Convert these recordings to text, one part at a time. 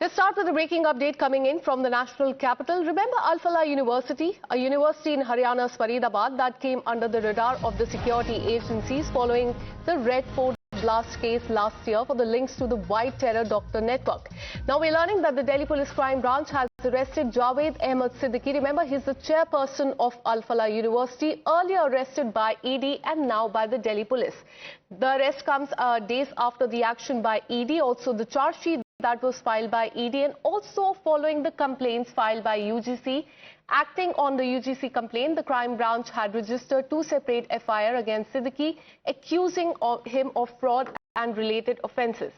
Let's start with a breaking update coming in from the national capital. Remember Al Falah University, a university in Haryana's Faridabad that came under the radar of the security agencies following the Red Fort blast case last year for the links to the White Terror Doctor network. Now we're learning that the Delhi Police Crime Branch has arrested Javed Ahmed Siddiqui. Remember, he's the chairperson of Al Falah University, earlier arrested by ED and now by the Delhi Police. The arrest comes days after the action by ED, also the charge sheet that was filed by ED, and also following the complaints filed by UGC. Acting on the UGC complaint, the crime branch had registered 2 separate FIR against Siddiqui, accusing him of fraud and related offences.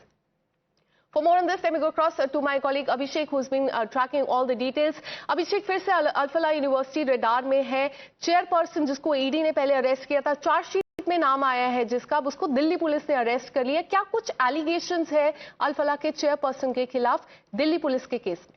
For more on this, let me go across to my colleague Abhishek, who's been tracking all the details. Abhishek, फिर से Al Falah University radar में है. Chairperson जिसको ED ने पहले arrest किया था, chargesheet में नाम आया है जिसका, अब उसको दिल्ली पुलिस ने अरेस्ट कर लिया. क्या कुछ एलिगेशंस है अल फलाह के चेयरपर्सन के खिलाफ दिल्ली पुलिस के केस में?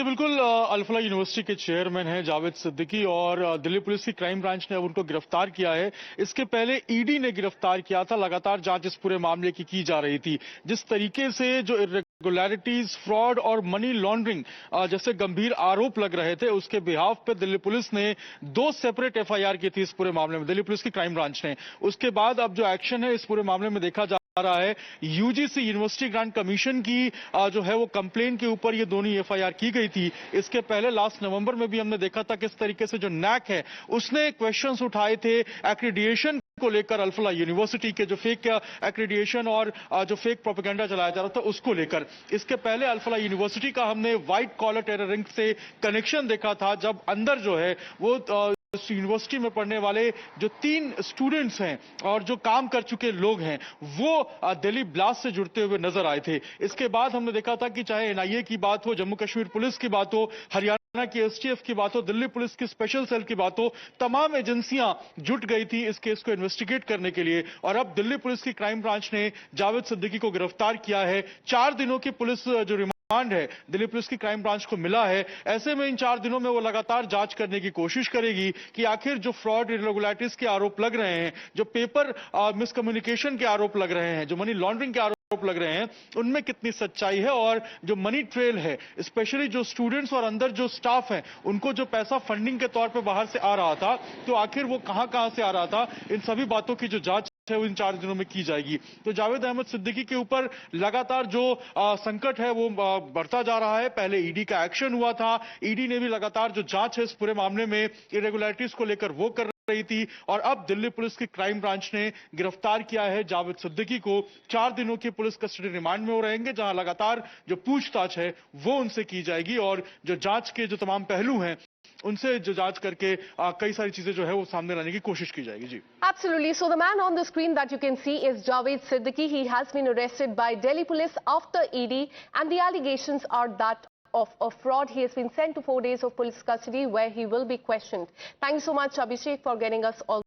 बिल्कुल, अल फलाह यूनिवर्सिटी के चेयरमैन हैं जावेद सिद्दीकी और दिल्ली पुलिस की क्राइम ब्रांच ने अब उनको गिरफ्तार किया है. इसके पहले ईडी ने गिरफ्तार किया था. लगातार जांच इस पूरे मामले की जा रही थी. जिस तरीके से जो इरेगुलरिटीज, फ्रॉड और मनी लॉन्ड्रिंग जैसे गंभीर आरोप लग रहे थे, उसके बिहाफ पे दिल्ली पुलिस ने 2 सेपरेट FIR की थी इस पूरे मामले में, दिल्ली पुलिस की क्राइम ब्रांच ने. उसके बाद अब जो एक्शन है इस पूरे मामले में देखा जा रहा है, यूजीसी यूनिवर्सिटी ग्रांट कमीशन की जो है वो कंप्लेन के ऊपर ये दोनों FIR की गई थी. इसके पहले लास्ट नवंबर में भी हमने देखा था किस तरीके से जो नैक है उसने क्वेश्चंस उठाए थे एक्रीडिएशन को लेकर, अल फलाह यूनिवर्सिटी के जो फेक एक्रीडिएशन और जो फेक प्रोपेगेंडा चलाया जा रहा था उसको लेकर. इसके पहले अल फलाह यूनिवर्सिटी का हमने व्हाइट कॉलर टेरर रिंग से कनेक्शन देखा था, जब अंदर जो है वो इस यूनिवर्सिटी में पढ़ने वाले जो 3 स्टूडेंट्स हैं और जो काम कर चुके लोग हैं वो दिल्ली ब्लास्ट से जुड़ते हुए नजर आए थे. इसके बाद हमने देखा था कि चाहे NIA की बात हो, जम्मू कश्मीर पुलिस की बात हो, हरियाणा की STF की बात हो, दिल्ली पुलिस की स्पेशल सेल की बात हो, तमाम एजेंसियां जुट गई थी इस केस को इन्वेस्टिगेट करने के लिए. और अब दिल्ली पुलिस की क्राइम ब्रांच ने जावेद सिद्दीकी को गिरफ्तार किया है. 4 दिनों की पुलिस जो रिमांड है दिल्ली पुलिस की क्राइम ब्रांच को मिला है. ऐसे में इन 4 दिनों में वो लगातार जांच करने की कोशिश करेगी कि आखिर जो फ्रॉड, इरेगुलरिटीज के आरोप लग रहे हैं, जो पेपर मिसकम्युनिकेशन के आरोप लग रहे हैं, जो मनी लॉन्ड्रिंग के आरोप लग रहे हैं, उनमें कितनी सच्चाई है. और जो मनी ट्रेल है, स्पेशली जो स्टूडेंट्स और अंदर जो स्टाफ है, उनको जो पैसा फंडिंग के तौर पे बाहर से आ रहा था, तो आखिर वो कहां से आ रहा था, इन सभी बातों की जो जांच है वो इन 4 दिनों में की जाएगी. तो जावेद अहमद सिद्दीकी के ऊपर लगातार जो संकट है वो बढ़ता जा रहा है. पहले ईडी का एक्शन हुआ था, ईडी ने भी लगातार जो जांच है इस पूरे मामले में इरेगुलरिटीज को लेकर वो कर रही थी, और अब दिल्ली पुलिस की क्राइम ब्रांच ने गिरफ्तार किया है जावेद सिद्दीकी को. 4 दिनों की पुलिस कस्टडी रिमांड में वो रहेंगे, जहां लगातार जो पूछताछ है वो उनसे की जाएगी और जो जांच के जो तमाम पहलू हैं उनसे जो जांच करके कई सारी चीजें जो है वो सामने लाने की कोशिश की जाएगी. जी, Absolutely. So the man on the screen that you can see is Javed Siddiqui. He has been arrested by Delhi police after ED, and the allegations are that of fraud. He has been sent to 4 days of police custody where he will be questioned. Thank you so much, Abhishek, for getting us all